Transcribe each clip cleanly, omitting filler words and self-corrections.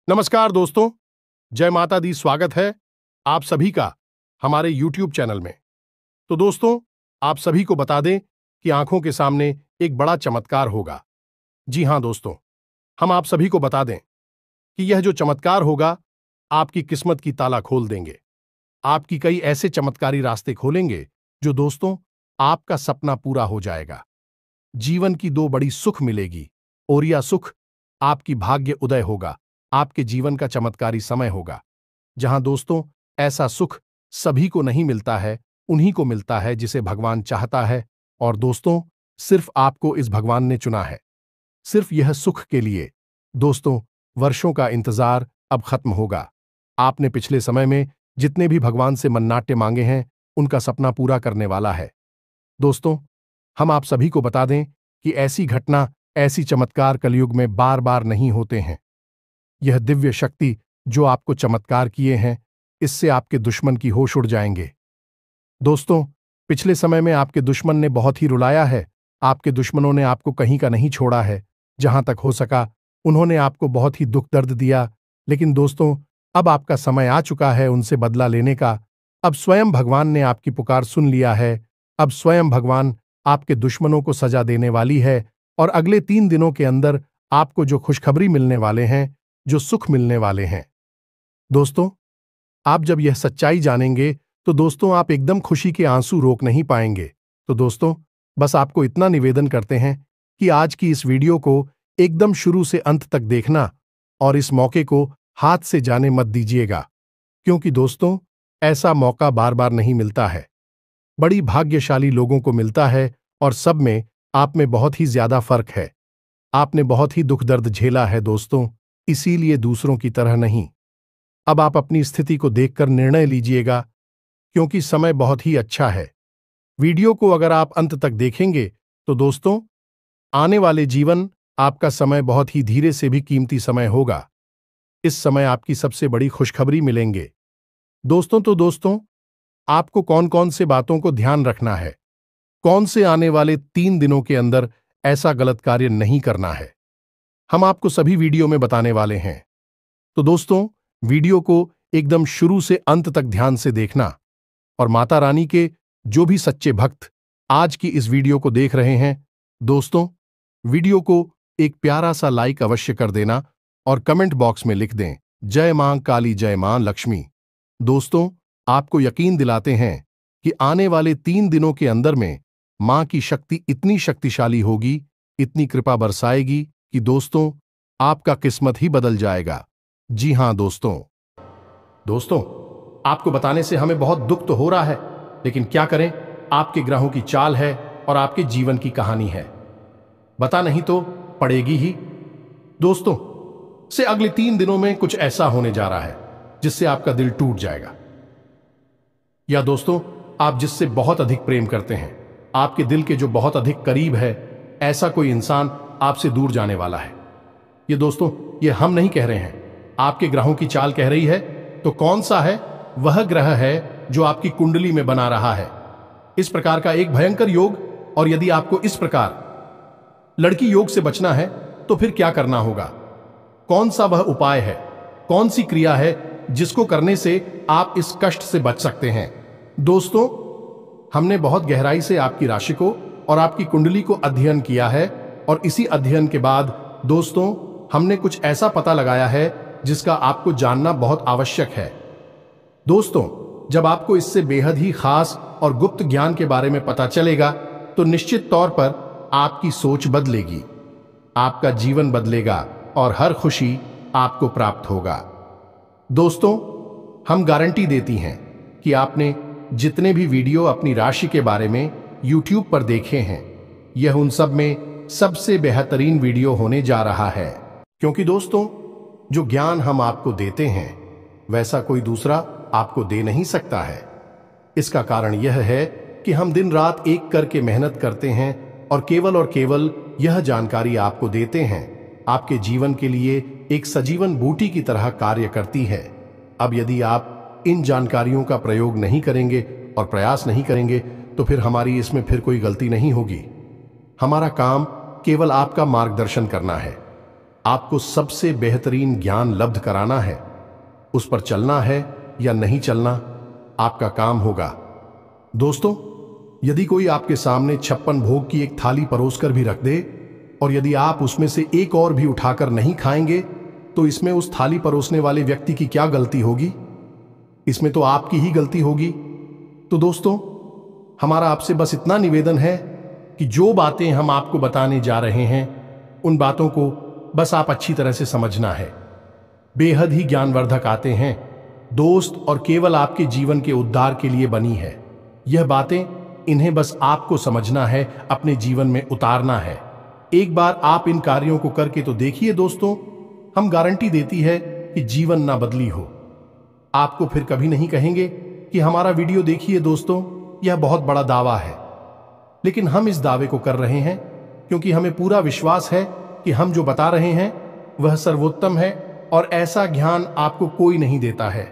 नमस्कार दोस्तों, जय माता दी। स्वागत है आप सभी का हमारे YouTube चैनल में। तो दोस्तों, आप सभी को बता दें कि आंखों के सामने एक बड़ा चमत्कार होगा। जी हां दोस्तों, हम आप सभी को बता दें कि यह जो चमत्कार होगा आपकी किस्मत की ताला खोल देंगे। आपकी कई ऐसे चमत्कारी रास्ते खोलेंगे जो दोस्तों आपका सपना पूरा हो जाएगा। जीवन की दो बड़ी सुख मिलेगी और यह सुख आपकी भाग्य उदय होगा। आपके जीवन का चमत्कारी समय होगा जहां दोस्तों ऐसा सुख सभी को नहीं मिलता है, उन्हीं को मिलता है जिसे भगवान चाहता है। और दोस्तों सिर्फ आपको इस भगवान ने चुना है, सिर्फ यह सुख के लिए। दोस्तों वर्षों का इंतजार अब खत्म होगा। आपने पिछले समय में जितने भी भगवान से मन्नाटे मांगे हैं उनका सपना पूरा करने वाला है। दोस्तों हम आप सभी को बता दें कि ऐसी घटना, ऐसी चमत्कार कलयुग में बार बार नहीं होते हैं। यह दिव्य शक्ति जो आपको चमत्कार किए हैं, इससे आपके दुश्मन की होश उड़ जाएंगे। दोस्तों पिछले समय में आपके दुश्मन ने बहुत ही रुलाया है। आपके दुश्मनों ने आपको कहीं का नहीं छोड़ा है। जहां तक हो सका उन्होंने आपको बहुत ही दुख दर्द दिया। लेकिन दोस्तों अब आपका समय आ चुका है उनसे बदला लेने का। अब स्वयं भगवान ने आपकी पुकार सुन लिया है। अब स्वयं भगवान आपके दुश्मनों को सजा देने वाली है और अगले 3 दिनों के अंदर आपको जो खुशखबरी मिलने वाले हैं, जो सुख मिलने वाले हैं, दोस्तों आप जब यह सच्चाई जानेंगे तो दोस्तों आप एकदम खुशी के आंसू रोक नहीं पाएंगे। तो दोस्तों बस आपको इतना निवेदन करते हैं कि आज की इस वीडियो को एकदम शुरू से अंत तक देखना और इस मौके को हाथ से जाने मत दीजिएगा, क्योंकि दोस्तों ऐसा मौका बार बार नहीं मिलता है। बड़ी भाग्यशाली लोगों को मिलता है और सब में आप में बहुत ही ज्यादा फर्क है। आपने बहुत ही दुख दर्द झेला है दोस्तों, इसीलिए दूसरों की तरह नहीं। अब आप अपनी स्थिति को देखकर निर्णय लीजिएगा, क्योंकि समय बहुत ही अच्छा है। वीडियो को अगर आप अंत तक देखेंगे तो दोस्तों आने वाले जीवन आपका समय बहुत ही धीरे से भी कीमती समय होगा। इस समय आपकी सबसे बड़ी खुशखबरी मिलेंगे दोस्तों। तो दोस्तों आपको कौन कौन से बातों को ध्यान रखना है, कौन से आने वाले 3 दिनों के अंदर ऐसा गलत कार्य नहीं करना है, हम आपको सभी वीडियो में बताने वाले हैं। तो दोस्तों वीडियो को एकदम शुरू से अंत तक ध्यान से देखना और माता रानी के जो भी सच्चे भक्त आज की इस वीडियो को देख रहे हैं, दोस्तों वीडियो को एक प्यारा सा लाइक अवश्य कर देना और कमेंट बॉक्स में लिख दें जय मां काली, जय मां लक्ष्मी। दोस्तों आपको यकीन दिलाते हैं कि आने वाले 3 दिनों के अंदर में मां की शक्ति इतनी शक्तिशाली होगी, इतनी कृपा बरसाएगी कि दोस्तों आपका किस्मत ही बदल जाएगा। जी हां दोस्तों आपको बताने से हमें बहुत दुख तो हो रहा है, लेकिन क्या करें, आपके ग्रहों की चाल है और आपके जीवन की कहानी है। बता नहीं तो पड़ेगी ही। दोस्तों से अगले 3 दिनों में कुछ ऐसा होने जा रहा है जिससे आपका दिल टूट जाएगा। या दोस्तों आप जिससे बहुत अधिक प्रेम करते हैं, आपके दिल के जो बहुत अधिक करीब है, ऐसा कोई इंसान आपसे दूर जाने वाला है। ये दोस्तों ये हम नहीं कह रहे हैं, आपके ग्रहों की चाल कह रही है। तो कौन सा है वह ग्रह है जो आपकी कुंडली में बना रहा है इस प्रकार का एक भयंकर योग। और यदि आपको इस प्रकार लड़की योग से बचना है तो फिर क्या करना होगा, कौन सा वह उपाय है, कौन सी क्रिया है जिसको करने से आप इस कष्ट से बच सकते हैं। दोस्तों हमने बहुत गहराई से आपकी राशि को और आपकी कुंडली को अध्ययन किया है और इसी अध्ययन के बाद दोस्तों हमने कुछ ऐसा पता लगाया है जिसका आपको जानना बहुत आवश्यक है। दोस्तों जब आपको इससे बेहद ही खास और गुप्त ज्ञान के बारे में पता चलेगा तो निश्चित तौर पर आपकी सोच बदलेगी, आपका जीवन बदलेगा और हर खुशी आपको प्राप्त होगा। दोस्तों हम गारंटी देती हैं कि आपने जितने भी वीडियो अपनी राशि के बारे में YouTube पर देखे हैं, यह उन सब में सबसे बेहतरीन वीडियो होने जा रहा है, क्योंकि दोस्तों जो ज्ञान हम आपको देते हैं वैसा कोई दूसरा आपको दे नहीं सकता है। इसका कारण यह है कि हम दिन रात एक करके मेहनत करते हैं और केवल यह जानकारी आपको देते हैं, आपके जीवन के लिए एक सजीवन बूटी की तरह कार्य करती है। अब यदि आप इन जानकारियों का प्रयोग नहीं करेंगे और प्रयास नहीं करेंगे तो फिर हमारी इसमें फिर कोई गलती नहीं होगी। हमारा काम केवल आपका मार्गदर्शन करना है, आपको सबसे बेहतरीन ज्ञान लब्ध कराना है। उस पर चलना है या नहीं चलना आपका काम होगा। दोस्तों, यदि कोई आपके सामने 56 भोग की एक थाली परोसकर भी रख दे और यदि आप उसमें से एक और भी उठाकर नहीं खाएंगे, तो इसमें उस थाली परोसने वाले व्यक्ति की क्या गलती होगी? इसमें तो आपकी ही गलती होगी। तो दोस्तों, हमारा आपसे बस इतना निवेदन है कि जो बातें हम आपको बताने जा रहे हैं, उन बातों को बस आप अच्छी तरह से समझना है। बेहद ही ज्ञानवर्धक आते हैं दोस्त, और केवल आपके जीवन के उद्धार के लिए बनी है यह बातें। इन्हें बस आपको समझना है, अपने जीवन में उतारना है। एक बार आप इन कार्यों को करके तो देखिए दोस्तों, हम गारंटी देती है कि जीवन ना बदली हो। आपको फिर कभी नहीं कहेंगे कि हमारा वीडियो देखिए। दोस्तों, यह बहुत बड़ा दावा है, लेकिन हम इस दावे को कर रहे हैं क्योंकि हमें पूरा विश्वास है कि हम जो बता रहे हैं वह सर्वोत्तम है और ऐसा ज्ञान आपको कोई नहीं देता है।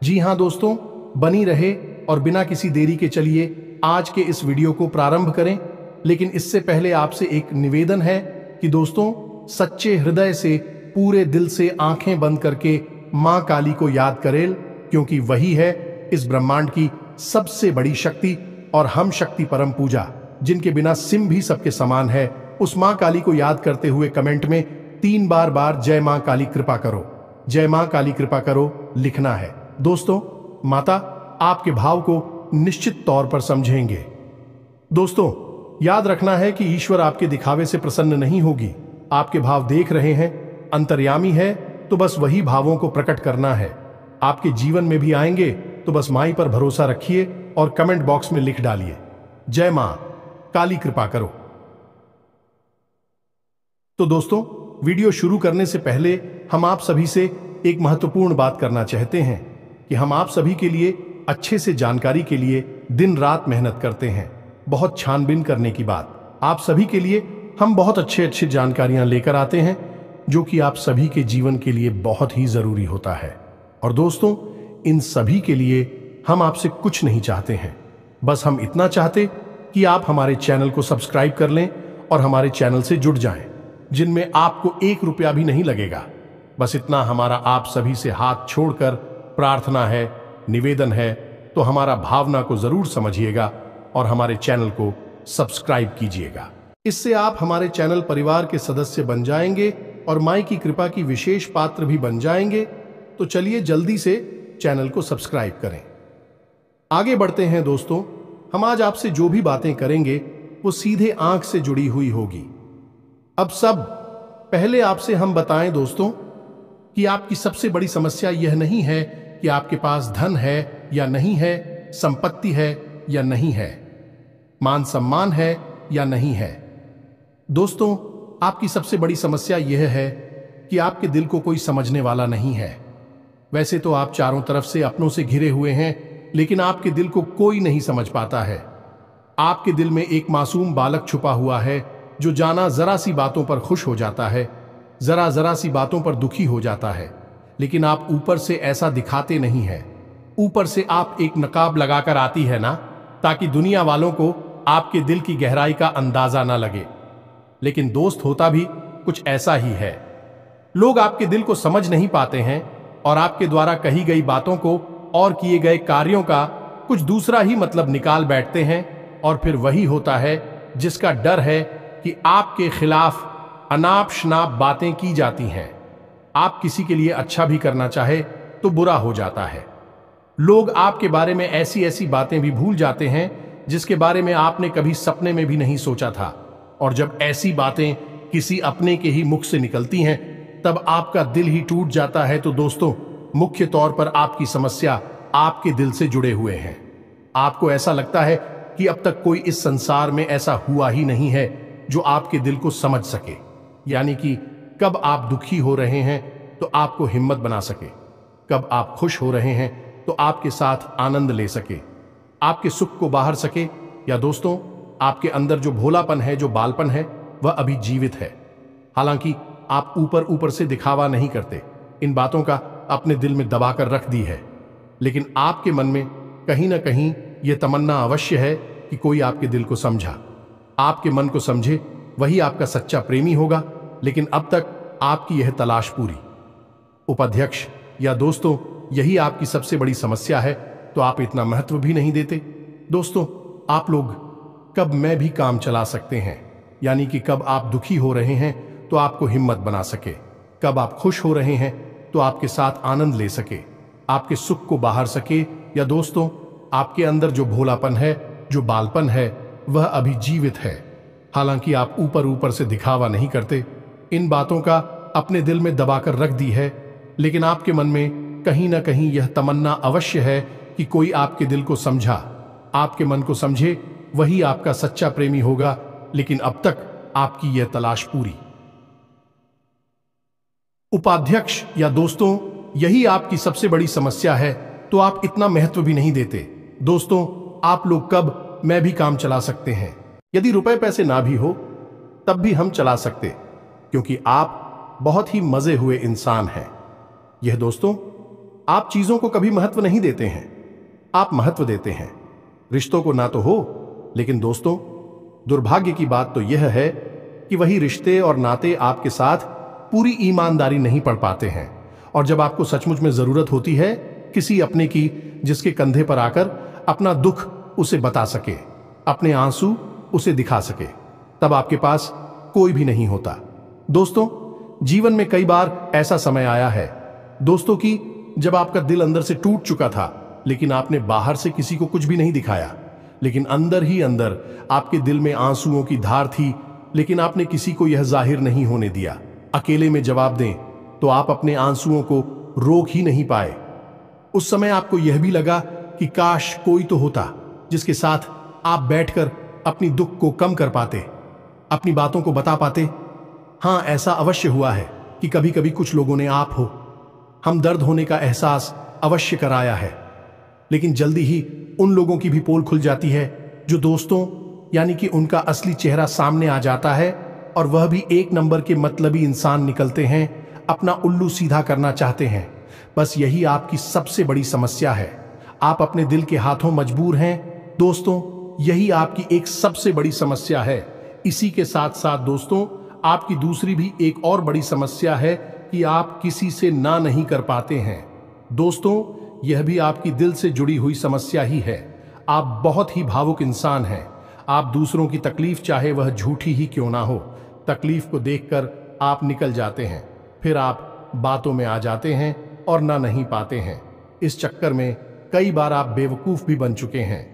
जी हां दोस्तों, बनी रहे और बिना किसी देरी के चलिए आज के इस वीडियो को प्रारंभ करें। लेकिन इससे पहले आपसे एक निवेदन है कि दोस्तों, सच्चे हृदय से, पूरे दिल से आंखें बंद करके मां काली को याद करें, क्योंकि वही है इस ब्रह्मांड की सबसे बड़ी शक्ति और हम शक्ति परम पूजा, जिनके बिना सिम भी सबके समान है। उस मां काली को याद करते हुए कमेंट में 3 बार जय मां काली कृपा करो, जय मां काली कृपा करो लिखना है। दोस्तों, माता आपके भाव को निश्चित तौर पर समझेंगे। दोस्तों, याद रखना है कि ईश्वर आपके दिखावे से प्रसन्न नहीं होगी। आपके भाव देख रहे हैं, अंतर्यामी है, तो बस वही भावों को प्रकट करना है। आपके जीवन में भी आएंगे, तो बस माई पर भरोसा रखिए और कमेंट बॉक्स में लिख डालिए, जय मां काली कृपा करो। तो दोस्तों, वीडियो शुरू करने से पहले हम आप सभी से एक महत्वपूर्ण बात करना चाहते हैं कि हम आप सभी के लिए अच्छे से जानकारी के लिए दिन रात मेहनत करते हैं। बहुत छानबीन करने की बात, आप सभी के लिए हम बहुत अच्छे जानकारियां लेकर आते हैं, जो कि आप सभी के जीवन के लिए बहुत ही जरूरी होता है। और दोस्तों, इन सभी के लिए हम आपसे कुछ नहीं चाहते हैं, बस हम इतना चाहते कि आप हमारे चैनल को सब्सक्राइब कर लें और हमारे चैनल से जुड़ जाएं, जिनमें आपको 1 रुपया भी नहीं लगेगा। बस इतना हमारा आप सभी से हाथ छोड़कर प्रार्थना है, निवेदन है। तो हमारा भावना को जरूर समझिएगा और हमारे चैनल को सब्सक्राइब कीजिएगा। इससे आप हमारे चैनल परिवार के सदस्य बन जाएंगे और माई की कृपा की विशेष पात्र भी बन जाएंगे। तो चलिए जल्दी से चैनल को सब्सक्राइब करें। आगे बढ़ते हैं दोस्तों, हम आज आपसे जो भी बातें करेंगे वो सीधे आंख से जुड़ी हुई होगी। अब सब पहले आपसे हम बताएं दोस्तों कि आपकी सबसे बड़ी समस्या यह नहीं है कि आपके पास धन है या नहीं है, संपत्ति है या नहीं है, मान सम्मान है या नहीं है। दोस्तों, आपकी सबसे बड़ी समस्या यह है कि आपके दिल को कोई समझने वाला नहीं है। वैसे तो आप चारों तरफ से अपनों से घिरे हुए हैं, लेकिन आपके दिल को कोई नहीं समझ पाता है। आपके दिल में एक मासूम बालक छुपा हुआ है, जो जाना जरा सी बातों पर खुश हो जाता है, जरा सी बातों पर दुखी हो जाता है। लेकिन आप ऊपर से ऐसा दिखाते नहीं है। ऊपर से आप एक नकाब लगाकर आती है ना, ताकि दुनिया वालों को आपके दिल की गहराई का अंदाजा ना लगे। लेकिन दोस्त, होता भी कुछ ऐसा ही है। लोग आपके दिल को समझ नहीं पाते हैं और आपके द्वारा कही गई बातों को और किए गए कार्यों का कुछ दूसरा ही मतलब निकाल बैठते हैं। और फिर वही होता है जिसका डर है कि आपके खिलाफ अनाप शनाप बातें की जाती हैं। आप किसी के लिए अच्छा भी करना चाहे तो बुरा हो जाता है। लोग आपके बारे में ऐसी बातें भी भूल जाते हैं जिसके बारे में आपने कभी सपने में भी नहीं सोचा था। और जब ऐसी बातें किसी अपने के ही मुख से निकलती हैं, तब आपका दिल ही टूट जाता है। तो दोस्तों, मुख्य तौर पर आपकी समस्या आपके दिल से जुड़े हुए हैं। आपको ऐसा लगता है कि अब तक कोई इस संसार में ऐसा हुआ ही नहीं है जो आपके दिल को समझ सके। यानी कि कब आप दुखी हो रहे हैं तो आपको हिम्मत बना सके, कब आप खुश हो रहे हैं तो आपके साथ आनंद ले सके, आपके सुख को बाहर सके। या दोस्तों, आपके अंदर जो भोलापन है, जो बालपन है, वह अभी जीवित है। हालांकि आप ऊपर से दिखावा नहीं करते, इन बातों का अपने दिल में दबाकर रख दी है, लेकिन आपके मन में कहीं ना कहीं यह तमन्ना अवश्य है कि कोई आपके दिल को समझा, आपके मन को समझे, वही आपका सच्चा प्रेमी होगा। लेकिन अब तक आपकी यह तलाश पूरी। उपाध्यक्ष या दोस्तों, यही आपकी सबसे बड़ी समस्या है, तो आप इतना महत्व भी नहीं देते। दोस्तों, आप लोग कब मैं भी काम चला सकते हैं, यानी कि कब आप दुखी हो रहे हैं तो आपको हिम्मत बना सके, कब आप खुश हो रहे हैं तो आपके साथ आनंद ले सके, आपके सुख को बाहर सके। या दोस्तों, आपके अंदर जो भोलापन है, जो बालपन है, वह अभी जीवित है। हालांकि आप ऊपर ऊपर से दिखावा नहीं करते, इन बातों का अपने दिल में दबाकर रख दी है, लेकिन आपके मन में कहीं ना कहीं यह तमन्ना अवश्य है कि कोई आपके दिल को समझा, आपके मन को समझे, वही आपका सच्चा प्रेमी होगा। लेकिन अब तक आपकी यह तलाश पूरी। उपाध्यक्ष या दोस्तों, यही आपकी सबसे बड़ी समस्या है, तो आप इतना महत्व भी नहीं देते। दोस्तों, आप लोग कब मैं भी काम चला सकते हैं, यदि रुपए पैसे ना भी हो तब भी हम चला सकते, क्योंकि आप बहुत ही मजे हुए इंसान हैं। यह दोस्तों, आप चीजों को कभी महत्व नहीं देते हैं, आप महत्व देते हैं रिश्तों को। ना तो हो, लेकिन दोस्तों, दुर्भाग्य की बात तो यह है कि वही रिश्ते और नाते आपके साथ पूरी ईमानदारी नहीं पढ़ पाते हैं। और जब आपको सचमुच में जरूरत होती है किसी अपने की, जिसके कंधे पर आकर अपना दुख उसे बता सके, अपने आंसू उसे दिखा सके, तब आपके पास कोई भी नहीं होता। दोस्तों, जीवन में कई बार ऐसा समय आया है दोस्तों कि जब आपका दिल अंदर से टूट चुका था, लेकिन आपने बाहर से किसी को कुछ भी नहीं दिखाया, लेकिन अंदर ही अंदर आपके दिल में आंसुओं की धार थी, लेकिन आपने किसी को यह जाहिर नहीं होने दिया। अकेले में जवाब दें तो आप अपने आंसुओं को रोक ही नहीं पाए। उस समय आपको यह भी लगा कि काश कोई तो होता जिसके साथ आप बैठकर अपनी दुख को कम कर पाते, अपनी बातों को बता पाते। हां, ऐसा अवश्य हुआ है कि कभी कभी कुछ लोगों ने आप हो हम दर्द होने का एहसास अवश्य कराया है, लेकिन जल्दी ही उन लोगों की भी पोल खुल जाती है जो दोस्तों, यानी कि उनका असली चेहरा सामने आ जाता है, और वह भी एक नंबर के मतलबी इंसान निकलते हैं, अपना उल्लू सीधा करना चाहते हैं। बस यही आपकी सबसे बड़ी समस्या है, आप अपने दिल के हाथों मजबूर हैं। दोस्तों, यही आपकी एक सबसे बड़ी समस्या है। इसी के साथ साथ दोस्तों, आपकी दूसरी भी एक और बड़ी समस्या है कि आप किसी से ना नहीं कर पाते हैं। दोस्तों, यह भी आपकी दिल से जुड़ी हुई समस्या ही है। आप बहुत ही भावुक इंसान हैं। आप दूसरों की तकलीफ, चाहे वह झूठी ही क्यों ना हो, तकलीफ को देखकर आप निकल जाते हैं, फिर आप बातों में आ जाते हैं और ना नहीं पाते हैं। इस चक्कर में कई बार आप बेवकूफ भी बन चुके हैं।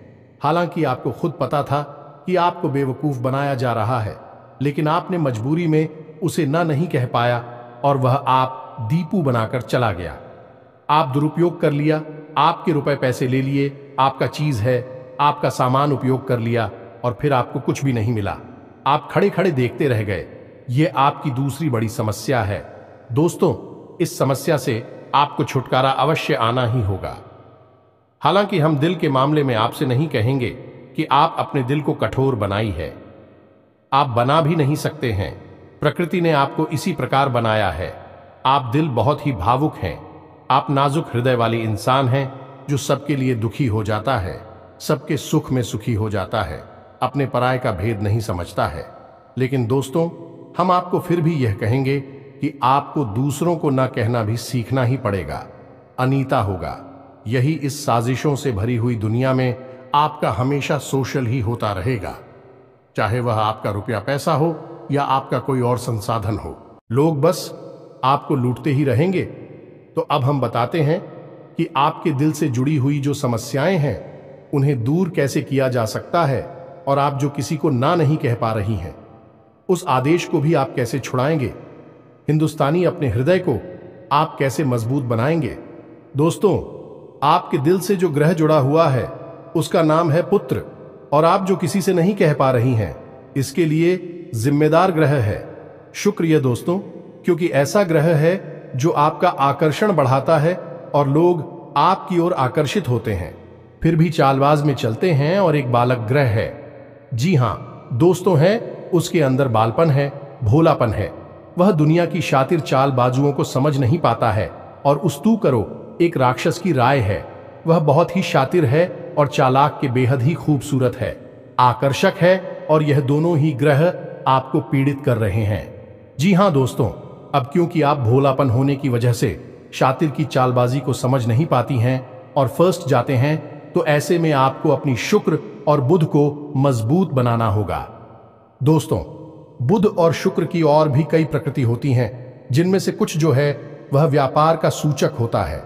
हालांकि आपको खुद पता था कि आपको बेवकूफ बनाया जा रहा है, लेकिन आपने मजबूरी में उसे ना नहीं कह पाया, और वह आप दीपू बनाकर चला गया। आप दुरुपयोग कर लिया, आपके रुपए पैसे ले लिए, आपका चीज है, आपका सामान उपयोग कर लिया, और फिर आपको कुछ भी नहीं मिला। आप खड़े खड़े देखते रह गए। यह आपकी दूसरी बड़ी समस्या है। दोस्तों, इस समस्या से आपको छुटकारा अवश्य आना ही होगा। हालांकि हम दिल के मामले में आपसे नहीं कहेंगे कि आप अपने दिल को कठोर बनाई है, आप बना भी नहीं सकते हैं। प्रकृति ने आपको इसी प्रकार बनाया है। आप दिल बहुत ही भावुक हैं, आप नाजुक हृदय वाली इंसान हैं, जो सबके लिए दुखी हो जाता है, सबके सुख में सुखी हो जाता है, अपने पराये का भेद नहीं समझता है। लेकिन दोस्तों, हम आपको फिर भी यह कहेंगे कि आपको दूसरों को ना कहना भी सीखना ही पड़ेगा, अनीता होगा। यही इस साजिशों से भरी हुई दुनिया में आपका हमेशा सोशल ही होता रहेगा, चाहे वह आपका रुपया पैसा हो या आपका कोई और संसाधन हो। लोग बस आपको लूटते ही रहेंगे। तो अब हम बताते हैं कि आपके दिल से जुड़ी हुई जो समस्याएं हैं, उन्हें दूर कैसे किया जा सकता है, और आप जो किसी को ना नहीं कह पा रही हैं, उस आदेश को भी आप कैसे छुड़ाएंगे। हिंदुस्तानी अपने हृदय को आप कैसे मजबूत बनाएंगे। दोस्तों, आपके दिल से जो ग्रह जुड़ा हुआ है उसका नाम है पुत्र, और आप जो किसी से नहीं कह पा रही हैं, इसके लिए जिम्मेदार ग्रह है शुक्र। ये दोस्तों, क्योंकि ऐसा ग्रह है जो आपका आकर्षण बढ़ाता है और लोग आपकी ओर आकर्षित होते हैं, फिर भी चालबाज में चलते हैं, और एक बालक ग्रह है। जी हां दोस्तों, है उसके अंदर बालपन है, भोलापन है। वह दुनिया की शातिर चालबाजुओं को समझ नहीं पाता है, और उस तू करो एक राक्षस की राय है। वह बहुत ही शातिर है और चालाक के बेहद ही खूबसूरत है, आकर्षक है, और यह दोनों ही ग्रह आपको पीड़ित कर रहे हैं। जी हां दोस्तों, अब क्योंकि आप भोलापन होने की वजह से शातिर की चालबाजी को समझ नहीं पाती हैं और फर्स्ट जाते हैं, तो ऐसे में आपको अपनी शुक्र और बुध को मजबूत बनाना होगा। दोस्तों, बुध और शुक्र की और भी कई प्रकृति होती हैं, जिनमें से कुछ जो है वह व्यापार का सूचक होता है,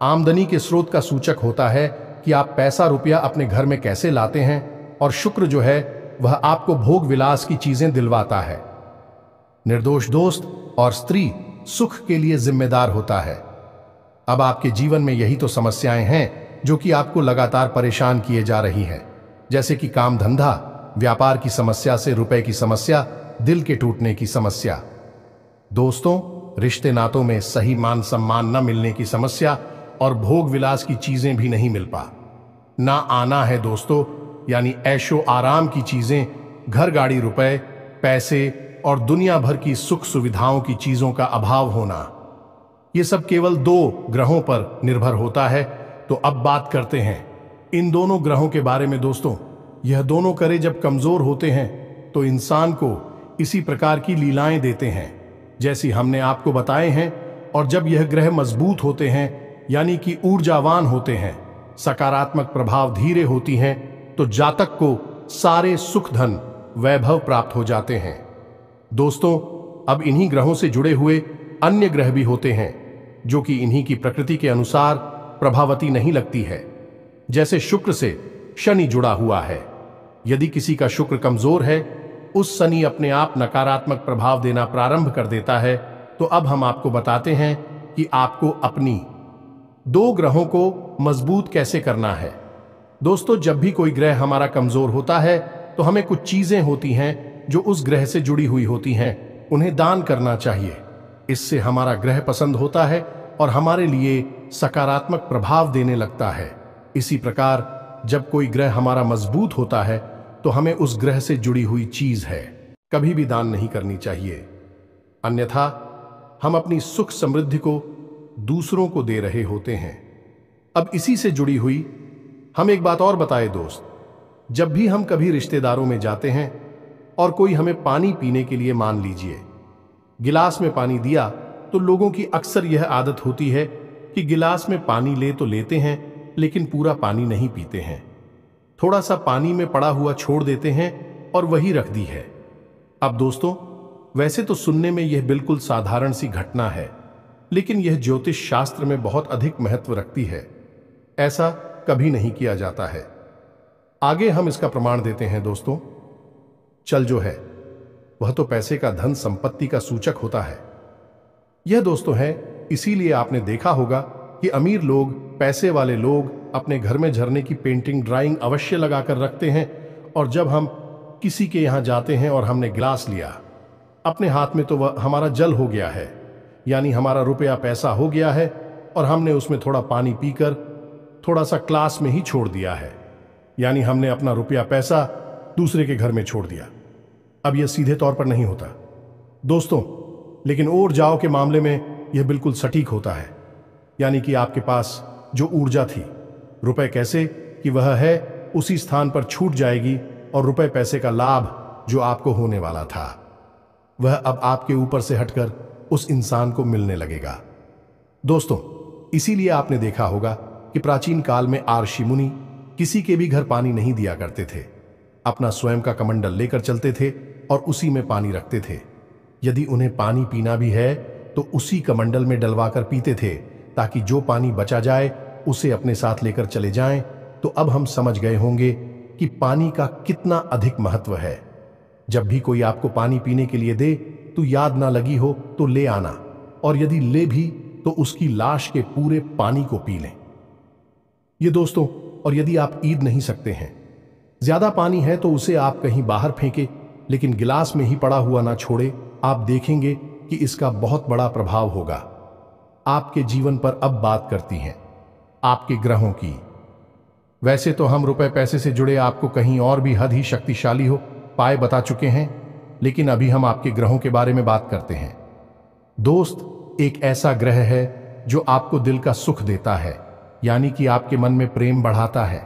आमदनी के स्रोत का सूचक होता है कि आप पैसा रुपया अपने घर में कैसे लाते हैं, और शुक्र जो है वह आपको भोग विलास की चीजें दिलवाता है। निर्दोष दोस्त और स्त्री सुख के लिए जिम्मेदार होता है। अब आपके जीवन में यही तो समस्याएं हैं जो कि आपको लगातार परेशान किए जा रही हैं, जैसे कि काम धंधा, व्यापार की समस्या से रुपए की समस्या, दिल के टूटने की समस्या। दोस्तों, रिश्ते नातों में सही मान सम्मान न मिलने की समस्या और भोग विलास की चीजें भी नहीं मिल पा ना आना है दोस्तों, यानी ऐशो आराम की चीजें, घर गाड़ी रुपए पैसे और दुनिया भर की सुख सुविधाओं की चीजों का अभाव होना। यह सब केवल 2 ग्रहों पर निर्भर होता है। तो अब बात करते हैं इन दोनों ग्रहों के बारे में। दोस्तों, यह दोनों करे जब कमजोर होते हैं तो इंसान को इसी प्रकार की लीलाएं देते हैं जैसी हमने आपको बताए हैं, और जब यह ग्रह मजबूत होते हैं यानी कि ऊर्जावान होते हैं, सकारात्मक प्रभाव धीरे होती हैं, तो जातक को सारे सुख धन वैभव प्राप्त हो जाते हैं। दोस्तों, अब इन्हीं ग्रहों से जुड़े हुए अन्य ग्रह भी होते हैं जो कि इन्हीं की प्रकृति के अनुसार प्रभावती नहीं लगती है। जैसे शुक्र से शनि जुड़ा हुआ है। यदि किसी का शुक्र कमजोर है, उस शनि अपने आप नकारात्मक प्रभाव देना प्रारंभ कर देता है। तो अब हम आपको बताते हैं कि आपको अपनी 2 ग्रहों को मजबूत कैसे करना है। दोस्तों, जब भी कोई ग्रह हमारा कमजोर होता है तो हमें कुछ चीजें होती हैं जो उस ग्रह से जुड़ी हुई होती हैं, उन्हें दान करना चाहिए। इससे हमारा ग्रह पसंद होता है और हमारे लिए सकारात्मक प्रभाव देने लगता है। इसी प्रकार जब कोई ग्रह हमारा मजबूत होता है तो हमें उस ग्रह से जुड़ी हुई चीज है कभी भी दान नहीं करनी चाहिए, अन्यथा हम अपनी सुख समृद्धि को दूसरों को दे रहे होते हैं। अब इसी से जुड़ी हुई हम एक बात और बताए दोस्त, जब भी हम कभी रिश्तेदारों में जाते हैं और कोई हमें पानी पीने के लिए, मान लीजिए गिलास में पानी दिया, तो लोगों की अक्सर यह आदत होती है कि गिलास में पानी ले तो लेते हैं लेकिन पूरा पानी नहीं पीते हैं, थोड़ा सा पानी में पड़ा हुआ छोड़ देते हैं और वही रख दी है। अब दोस्तों, वैसे तो सुनने में यह बिल्कुल साधारण सी घटना है, लेकिन यह ज्योतिष शास्त्र में बहुत अधिक महत्व रखती है। ऐसा कभी नहीं किया जाता है। आगे हम इसका प्रमाण देते हैं। दोस्तों, चल जो है वह तो पैसे का, धन संपत्ति का सूचक होता है। यह दोस्तों है, इसीलिए आपने देखा होगा कि अमीर लोग, पैसे वाले लोग अपने घर में झरने की पेंटिंग, ड्राइंग अवश्य लगाकर रखते हैं, और जब हम किसी के यहां जाते हैं और हमने गिलास लिया अपने हाथ में, तो वह हमारा जल हो गया है, यानी हमारा रुपया पैसा हो गया है, और हमने उसमें थोड़ा पानी पीकर थोड़ा सा क्लास में ही छोड़ दिया है, यानी हमने अपना रुपया पैसा दूसरे के घर में छोड़ दिया। अब यह सीधे तौर पर नहीं होता दोस्तों, लेकिन और जाओ के मामले में यह बिल्कुल सटीक होता है, यानी कि आपके पास जो ऊर्जा थी, रुपए कैसे कि वह है उसी स्थान पर छूट जाएगी, और रुपए पैसे का लाभ जो आपको होने वाला था वह अब आपके ऊपर से हटकर उस इंसान को मिलने लगेगा। दोस्तों, इसीलिए आपने देखा होगा कि प्राचीन काल में आर्षि मुनि किसी के भी घर पानी नहीं दिया करते थे, अपना स्वयं का कमंडल लेकर चलते थे और उसी में पानी रखते थे। यदि उन्हें पानी पीना भी है तो उसी कमंडल में डलवाकर पीते थे, ताकि जो पानी बचा जाए उसे अपने साथ लेकर चले जाएं। तो अब हम समझ गए होंगे कि पानी का कितना अधिक महत्व है। जब भी कोई आपको पानी पीने के लिए दे तो याद ना लगी हो तो ले आना, और यदि ले भी तो उसकी लाश के पूरे पानी को पी लें। ये दोस्तों, और यदि आप ईद नहीं सकते हैं, ज्यादा पानी है तो उसे आप कहीं बाहर फेंके, लेकिन गिलास में ही पड़ा हुआ ना छोड़े। आप देखेंगे कि इसका बहुत बड़ा प्रभाव होगा आपके जीवन पर। अब बात करती हैं आपके ग्रहों की। वैसे तो हम रुपए पैसे से जुड़े आपको कहीं और भी हद ही शक्तिशाली हो पाए बता चुके हैं, लेकिन अभी हम आपके ग्रहों के बारे में बात करते हैं। दोस्त, एक ऐसा ग्रह है जो आपको दिल का सुख देता है, यानी कि आपके मन में प्रेम बढ़ाता है,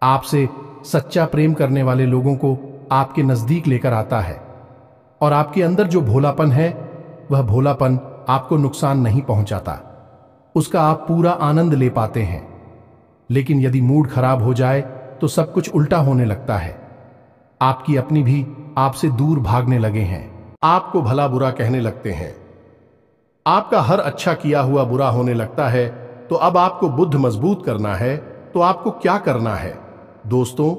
आपसे सच्चा प्रेम करने वाले लोगों को आपके नजदीक लेकर आता है, और आपके अंदर जो भोलापन है वह भोलापन आपको नुकसान नहीं पहुंचाता, उसका आप पूरा आनंद ले पाते हैं। लेकिन यदि मूड खराब हो जाए तो सब कुछ उल्टा होने लगता है। आपकी अपनी भी आपसे दूर भागने लगे हैं, आपको भला बुरा कहने लगते हैं, आपका हर अच्छा किया हुआ बुरा होने लगता है। तो अब आपको बुद्ध मजबूत करना है तो आपको क्या करना है? दोस्तों,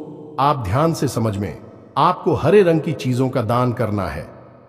आप ध्यान से समझ में, आपको हरे रंग की चीजों का दान करना है।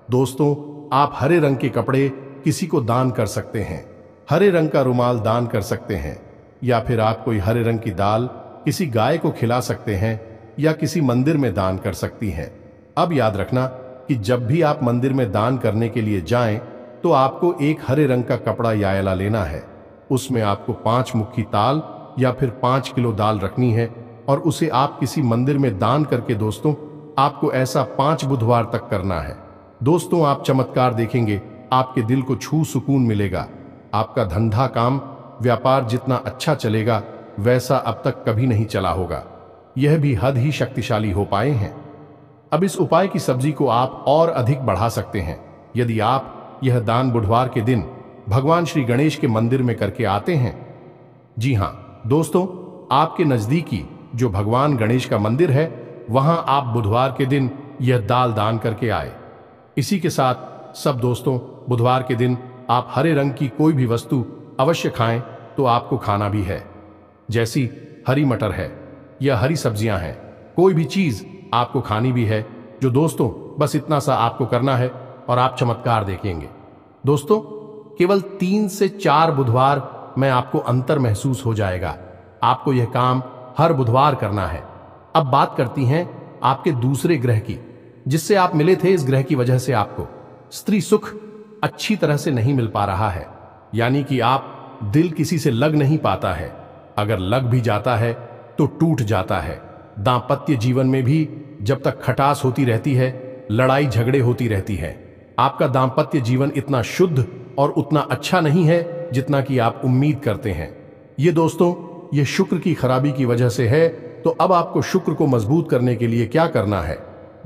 दोस्तों, आप हरे रंग के कपड़े किसी को दान कर सकते हैं, हरे रंग का रुमाल दान कर सकते हैं, या फिर आप कोई हरे रंग की दाल किसी गाय को खिला सकते हैं या किसी मंदिर में दान कर सकती हैं। अब याद रखना कि जब भी आप मंदिर में दान करने के लिए जाएं तो आपको एक हरे रंग का कपड़ा या आयला लेना है। उसमें आपको 5 मुट्ठी ताल या फिर 5 किलो दाल रखनी है और उसे आप किसी मंदिर में दान करके, दोस्तों, आपको ऐसा 5 बुधवार तक करना है। दोस्तों, आप चमत्कार देखेंगे, आपके दिल को छू सुकून मिलेगा। आपका धंधा काम व्यापार जितना अच्छा चलेगा वैसा अब तक कभी नहीं चला होगा। यह भी हद ही शक्तिशाली हो पाए हैं। अब इस उपाय की सब्जी को आप और अधिक बढ़ा सकते हैं। यदि आप यह दान बुधवार के दिन भगवान श्री गणेश के मंदिर में करके आते हैं। जी हां दोस्तों, आपके नजदीकी जो भगवान गणेश का मंदिर है, वहां आप बुधवार के दिन यह दाल दान करके आए। इसी के साथ सब दोस्तों, बुधवार के दिन आप हरे रंग की कोई भी वस्तु अवश्य खाएं तो आपको खाना भी है, जैसी हरी मटर है या हरी सब्जियां हैं, कोई भी चीज आपको खानी भी है। जो दोस्तों, बस इतना सा आपको करना है और आप चमत्कार देखेंगे। दोस्तों, केवल 3 से 4 बुधवार में आपको अंतर महसूस हो जाएगा। आपको यह काम हर बुधवार करना है। अब बात करती हैं आपके दूसरे ग्रह की, जिससे आप मिले थे। इस ग्रह की वजह से आपको स्त्री सुख अच्छी तरह से नहीं मिल पा रहा है, यानी कि आप दिल किसी से लग नहीं पाता है। अगर लग भी जाता है तो टूट जाता है। दांपत्य जीवन में भी जब तक खटास होती रहती है, लड़ाई झगड़े होती रहती है। आपका दांपत्य जीवन इतना शुद्ध और उतना अच्छा नहीं है जितना कि आप उम्मीद करते हैं। ये दोस्तों, ये शुक्र की खराबी की वजह से है। तो अब आपको शुक्र को मजबूत करने के लिए क्या करना है?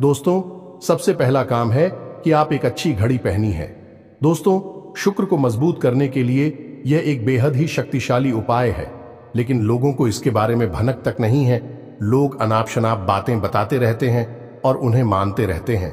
दोस्तों, सबसे पहला काम है कि आप एक अच्छी घड़ी पहनी है। दोस्तों, शुक्र को मजबूत करने के लिए यह एक बेहद ही शक्तिशाली उपाय है, लेकिन लोगों को इसके बारे में भनक तक नहीं है। लोग अनाप शनाप बातें बताते रहते हैं और उन्हें मानते रहते हैं।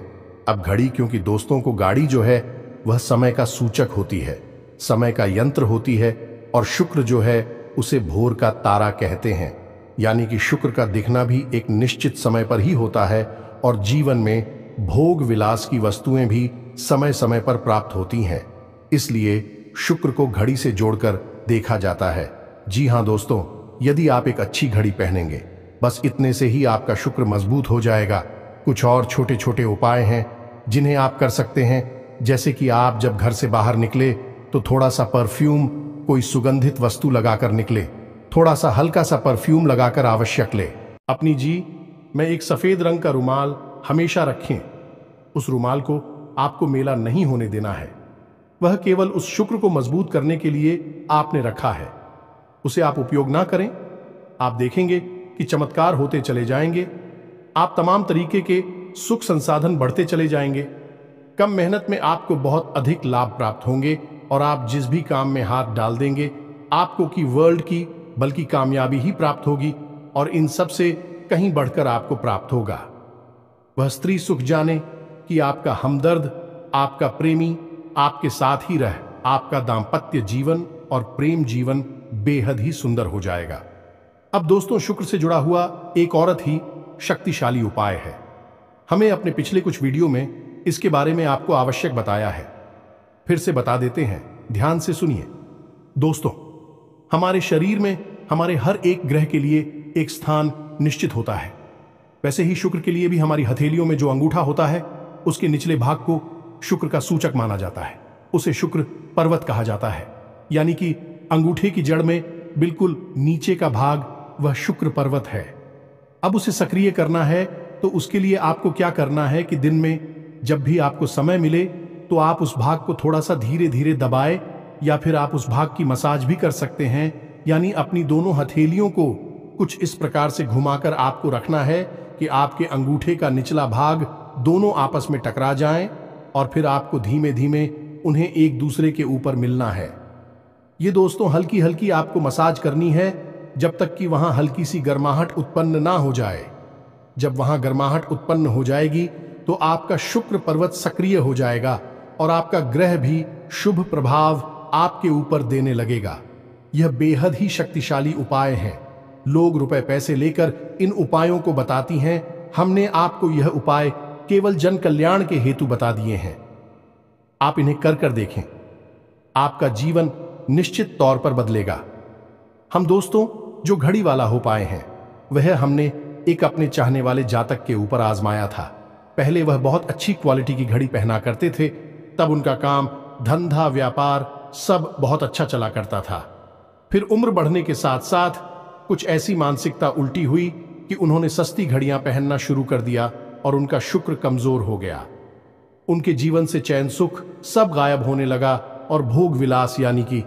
अब घड़ी, क्योंकि दोस्तों को गाड़ी जो है वह समय का सूचक होती है, समय का यंत्र होती है, और शुक्र जो है उसे भोर का तारा कहते हैं। यानी कि शुक्र का दिखना भी एक निश्चित समय पर ही होता है और जीवन में भोग विलास की वस्तुएं भी समय समय पर प्राप्त होती हैं। इसलिए शुक्र को घड़ी से जोड़कर देखा जाता है। जी हां दोस्तों, यदि आप एक अच्छी घड़ी पहनेंगे, बस इतने से ही आपका शुक्र मजबूत हो जाएगा। कुछ और छोटे छोटे उपाय हैं जिन्हें आप कर सकते हैं, जैसे कि आप जब घर से बाहर निकले तो थोड़ा सा परफ्यूम, कोई सुगंधित वस्तु लगाकर निकले। थोड़ा सा हल्का सा परफ्यूम लगाकर आवश्यक ले। अपनी में एक सफेद रंग का रुमाल हमेशा रखें। उस रुमाल को आपको मेला नहीं होने देना है। वह केवल उस शुक्र को मजबूत करने के लिए आपने रखा है। उसे आप उपयोग ना करें, आप देखेंगे कि चमत्कार होते चले जाएंगे। आप तमाम तरीके के सुख संसाधन बढ़ते चले जाएंगे। कम मेहनत में आपको बहुत अधिक लाभ प्राप्त होंगे और आप जिस भी काम में हाथ डाल देंगे, आपको की वर्ल्ड की बल्कि कामयाबी ही प्राप्त होगी, और इन सब से कहीं बढ़कर आपको प्राप्त होगा वह स्त्री सुख। जाने कि आपका हमदर्द, आपका प्रेमी आपके साथ ही रह आपका दाम्पत्य जीवन और प्रेम जीवन बेहद ही सुंदर हो जाएगा। अब दोस्तों, शुक्र से जुड़ा हुआ एक औरत ही शक्तिशाली उपाय है। हमें अपने पिछले कुछ वीडियो में इसके बारे में आपको आवश्यक बताया है। फिर से बता देते हैं, ध्यान से सुनिए। दोस्तों, हमारे शरीर में हमारे हर एक ग्रह के लिए एक स्थान निश्चित होता है। वैसे ही शुक्र के लिए भी हमारी हथेलियों में जो अंगूठा होता है, उसके निचले भाग को शुक्र का सूचक माना जाता है। उसे शुक्र पर्वत कहा जाता है, यानी कि अंगूठे की जड़ में बिल्कुल नीचे का भाग वह शुक्र पर्वत है। अब उसे सक्रिय करना है तो उसके लिए आपको क्या करना है कि दिन में जब भी आपको समय मिले तो आप उस भाग को थोड़ा सा धीरे धीरे दबाए, या फिर आप उस भाग की मसाज भी कर सकते हैं। यानी अपनी दोनों हथेलियों को कुछ इस प्रकार से घुमाकर आपको रखना है कि आपके अंगूठे का निचला भाग दोनों आपस में टकरा जाएं, और फिर आपको धीमे धीमे उन्हें एक दूसरे के ऊपर मिलना है। ये दोस्तों हल्की हल्की आपको मसाज करनी है जब तक कि वहां हल्की सी गर्माहट उत्पन्न ना हो जाए। जब वहां गर्माहट उत्पन्न हो जाएगी तो आपका शुक्र पर्वत सक्रिय हो जाएगा और आपका ग्रह भी शुभ प्रभाव आपके ऊपर देने लगेगा। यह बेहद ही शक्तिशाली उपाय है। लोग रुपए पैसे लेकर इन उपायों को बताती हैं। हमने आपको यह उपाय केवल जन कल्याण के हेतु बता दिए हैं। आप इन्हें कर देखें, आपका जीवन निश्चित तौर पर बदलेगा। हम दोस्तों जो घड़ी वाला हो पाए हैं वह हमने एक अपने चाहने वाले जातक के ऊपर आजमाया था। पहले वह बहुत अच्छी क्वालिटी की घड़ी पहना करते थे, तब उनका काम, धंधा, व्यापार सब बहुत अच्छा चला करता था। फिर उम्र बढ़ने के साथ साथ कुछ ऐसी मानसिकता उल्टी हुई कि उन्होंने सस्ती घड़ियां पहनना शुरू कर दिया और उनका शुक्र कमजोर हो गया। उनके जीवन से चैन सुख सब गायब होने लगा और भोग विलास यानी कि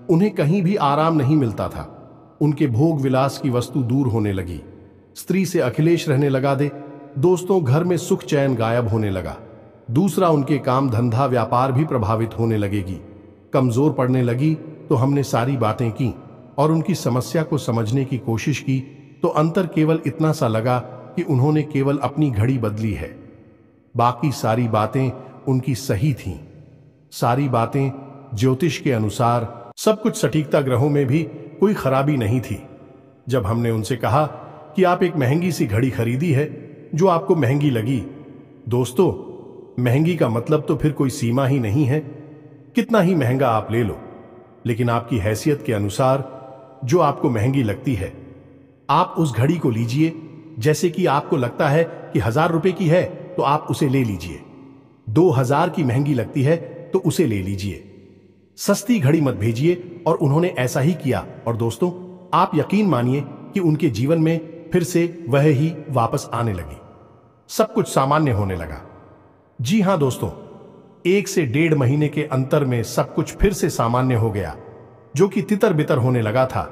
उन्हें कहीं भी आराम नहीं मिलता था। उनके भोग विलास की वस्तु दूर होने लगी। स्त्री से अखिलेश रहने लगा दे। दोस्तों घर में सुख चैन गायब होने लगा। दूसरा, उनके काम, धंधा, व्यापार भी प्रभावित होने लगेगी, कमजोर पड़ने लगी। तो हमने सारी बातें की और उनकी समस्या को समझने की कोशिश की तो अंतर केवल इतना सा लगा कि उन्होंने केवल अपनी घड़ी बदली है। बाकी सारी बातें उनकी सही थीं। सारी बातें ज्योतिष के अनुसार, सब कुछ सटीकता, ग्रहों में भी कोई खराबी नहीं थी। जब हमने उनसे कहा कि आप एक महंगी सी घड़ी खरीदी है जो आपको महंगी लगी, दोस्तों महंगी का मतलब तो फिर कोई सीमा ही नहीं है। कितना ही महंगा आप ले लो, लेकिन आपकी हैसियत के अनुसार जो आपको महंगी लगती है आप उस घड़ी को लीजिए। जैसे कि आपको लगता है कि 1000 रुपए की है तो आप उसे ले लीजिए। 2000 की महंगी लगती है तो उसे ले लीजिए। सस्ती घड़ी मत भेजिए। और उन्होंने ऐसा ही किया और दोस्तों आप यकीन मानिए कि उनके जीवन में फिर से वह ही वापस आने लगी। सब कुछ सामान्य होने लगा। जी हां दोस्तों, 1 से 1.5 महीने के अंतर में सब कुछ फिर से सामान्य हो गया, जो कि तितर बितर होने लगा था।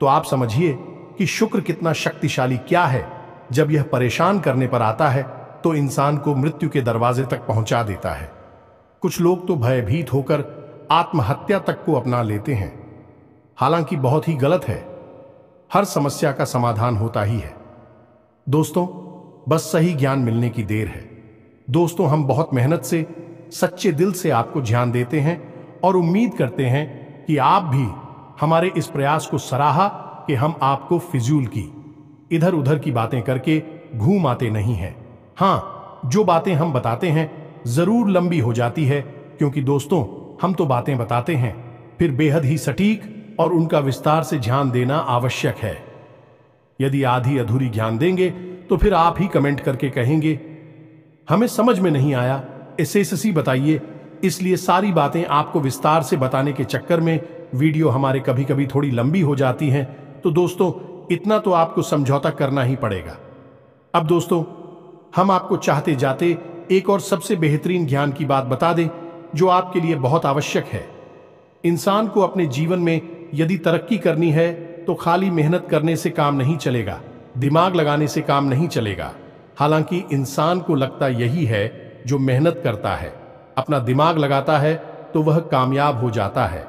तो आप समझिए कि शुक्र कितना शक्तिशाली क्या है। जब यह परेशान करने पर आता है तो इंसान को मृत्यु के दरवाजे तक पहुंचा देता है। कुछ लोग तो भयभीत होकर आत्महत्या तक को अपना लेते हैं, हालांकि बहुत ही गलत है। हर समस्या का समाधान होता ही है दोस्तों, बस सही ज्ञान मिलने की देर है। दोस्तों हम बहुत मेहनत से, सच्चे दिल से आपको ज्ञान देते हैं और उम्मीद करते हैं कि आप भी हमारे इस प्रयास को सराहा कि हम आपको फिजूल की, इधर उधर की बातें करके घूम आते नहीं हैं। हाँ, जो बातें हम बताते हैं जरूर लंबी हो जाती है, क्योंकि दोस्तों हम तो बातें बताते हैं, फिर बेहद ही सटीक और उनका विस्तार से ध्यान देना आवश्यक है। यदि आधी अधूरी ज्ञान देंगे तो फिर आप ही कमेंट करके कहेंगे हमें समझ में नहीं आया, एसएससी बताइए। इसलिए सारी बातें आपको विस्तार से बताने के चक्कर में वीडियो हमारे कभी कभी थोड़ी लंबी हो जाती हैं। तो दोस्तों इतना तो आपको समझौता करना ही पड़ेगा। अब दोस्तों हम आपको चाहते जाते एक और सबसे बेहतरीन ज्ञान की बात बता दें जो आपके लिए बहुत आवश्यक है। इंसान को अपने जीवन में यदि तरक्की करनी है तो खाली मेहनत करने से काम नहीं चलेगा, दिमाग लगाने से काम नहीं चलेगा। हालांकि इंसान को लगता यही है, जो मेहनत करता है, अपना दिमाग लगाता है तो वह कामयाब हो जाता है।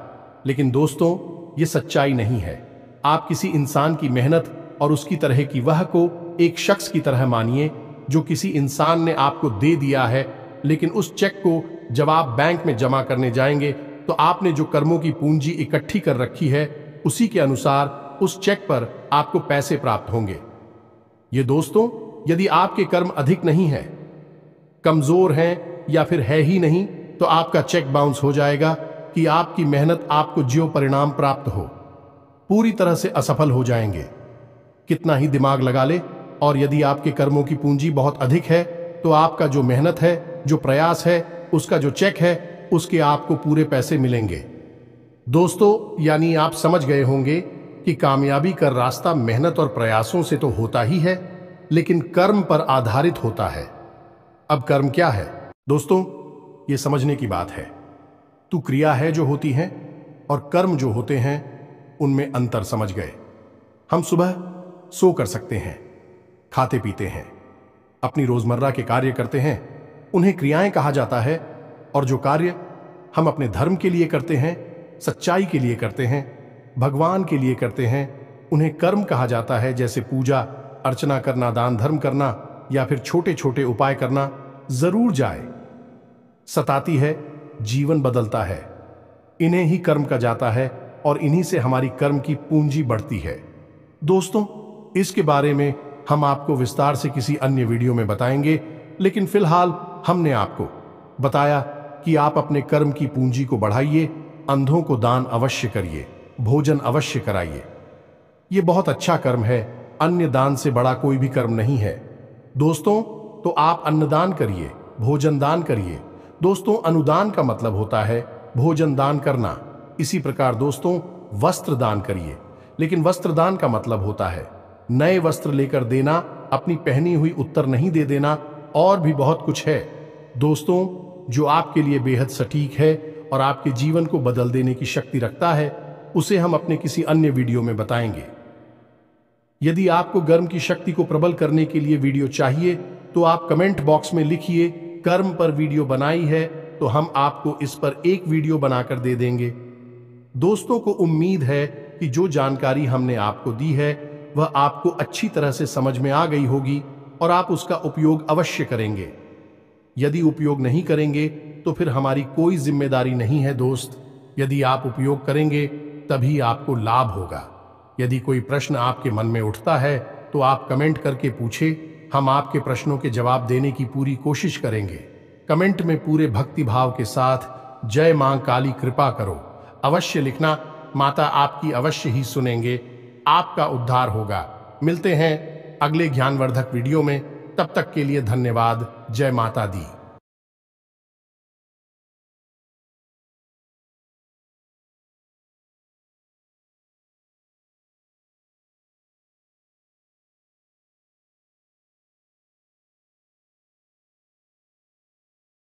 लेकिन दोस्तों ये सच्चाई नहीं है। आप किसी इंसान की मेहनत और उसकी तरह की वह को एक शख्स की तरह मानिए जो किसी इंसान ने आपको दे दिया है, लेकिन उस चेक को जब आप बैंक में जमा करने जाएंगे तो आपने जो कर्मों की पूंजी इकट्ठी कर रखी है उसी के अनुसार उस चेक पर आपको पैसे प्राप्त होंगे। ये दोस्तों यदि आपके कर्म अधिक नहीं है, कमजोर हैं या फिर है ही नहीं, तो आपका चेक बाउंस हो जाएगा कि आपकी मेहनत आपको जो परिणाम प्राप्त हो पूरी तरह से असफल हो जाएंगे। कितना ही दिमाग लगा ले, और यदि आपके कर्मों की पूंजी बहुत अधिक है तो आपका जो मेहनत है, जो प्रयास है, उसका जो चेक है, उसके आपको पूरे पैसे मिलेंगे। दोस्तों यानी आप समझ गए होंगे कि कामयाबी का रास्ता मेहनत और प्रयासों से तो होता ही है, लेकिन कर्म पर आधारित होता है। अब कर्म क्या है दोस्तों, ये समझने की बात है। तो क्रिया है जो होती हैं और कर्म जो होते हैं उनमें अंतर समझ गए। हम सुबह सो कर सकते हैं, खाते पीते हैं, अपनी रोजमर्रा के कार्य करते हैं, उन्हें क्रियाएं कहा जाता है। और जो कार्य हम अपने धर्म के लिए करते हैं, सच्चाई के लिए करते हैं, भगवान के लिए करते हैं, उन्हें कर्म कहा जाता है, जैसे पूजा अर्चना करना, दान धर्म करना या फिर छोटे छोटे उपाय करना। जरूर जाए, सताती है, जीवन बदलता है, इन्हें ही कर्म कहा जाता है और इन्हीं से हमारी कर्म की पूंजी बढ़ती है। दोस्तों, इसके बारे में हम आपको विस्तार से किसी अन्य वीडियो में बताएंगे, लेकिन फिलहाल हमने आपको बताया कि आप अपने कर्म की पूंजी को बढ़ाइए, अंधों को दान अवश्य करिए, भोजन अवश्य कराइए। ये बहुत अच्छा कर्म है, अन्य दान से बड़ा कोई भी कर्म नहीं है। दोस्तों, तो आप अन्नदान करिए, भोजन दान करिए। दोस्तों, अनुदान का मतलब होता है भोजन दान करना। इसी प्रकार दोस्तों, वस्त्र दान करिए, लेकिन वस्त्र दान का मतलब होता है नए वस्त्र लेकर देना, अपनी पहनी हुई उत्तर नहीं दे देना, और भी बहुत कुछ है दोस्तों, जो आपके लिए बेहद सटीक है और आपके जीवन को बदल देने की शक्ति रखता है। उसे हम अपने किसी अन्य वीडियो में बताएंगे। यदि आपको कर्म की शक्ति को प्रबल करने के लिए वीडियो चाहिए तो आप कमेंट बॉक्स में लिखिए कर्म पर वीडियो बनाई है, तो हम आपको इस पर एक वीडियो बनाकर दे देंगे। दोस्तों को उम्मीद है कि जो जानकारी हमने आपको दी है वह आपको अच्छी तरह से समझ में आ गई होगी और आप उसका उपयोग अवश्य करेंगे। यदि उपयोग नहीं करेंगे तो फिर हमारी कोई जिम्मेदारी नहीं है दोस्त। यदि आप उपयोग करेंगे तभी आपको लाभ होगा। यदि कोई प्रश्न आपके मन में उठता है तो आप कमेंट करके पूछे, हम आपके प्रश्नों के जवाब देने की पूरी कोशिश करेंगे। कमेंट में पूरे भक्ति भाव के साथ जय मां काली कृपा करो अवश्य लिखना। माता आपकी अवश्य ही सुनेंगे, आपका उद्धार होगा। मिलते हैं अगले ज्ञानवर्धक वीडियो में, तब तक के लिए धन्यवाद। जय माता दी।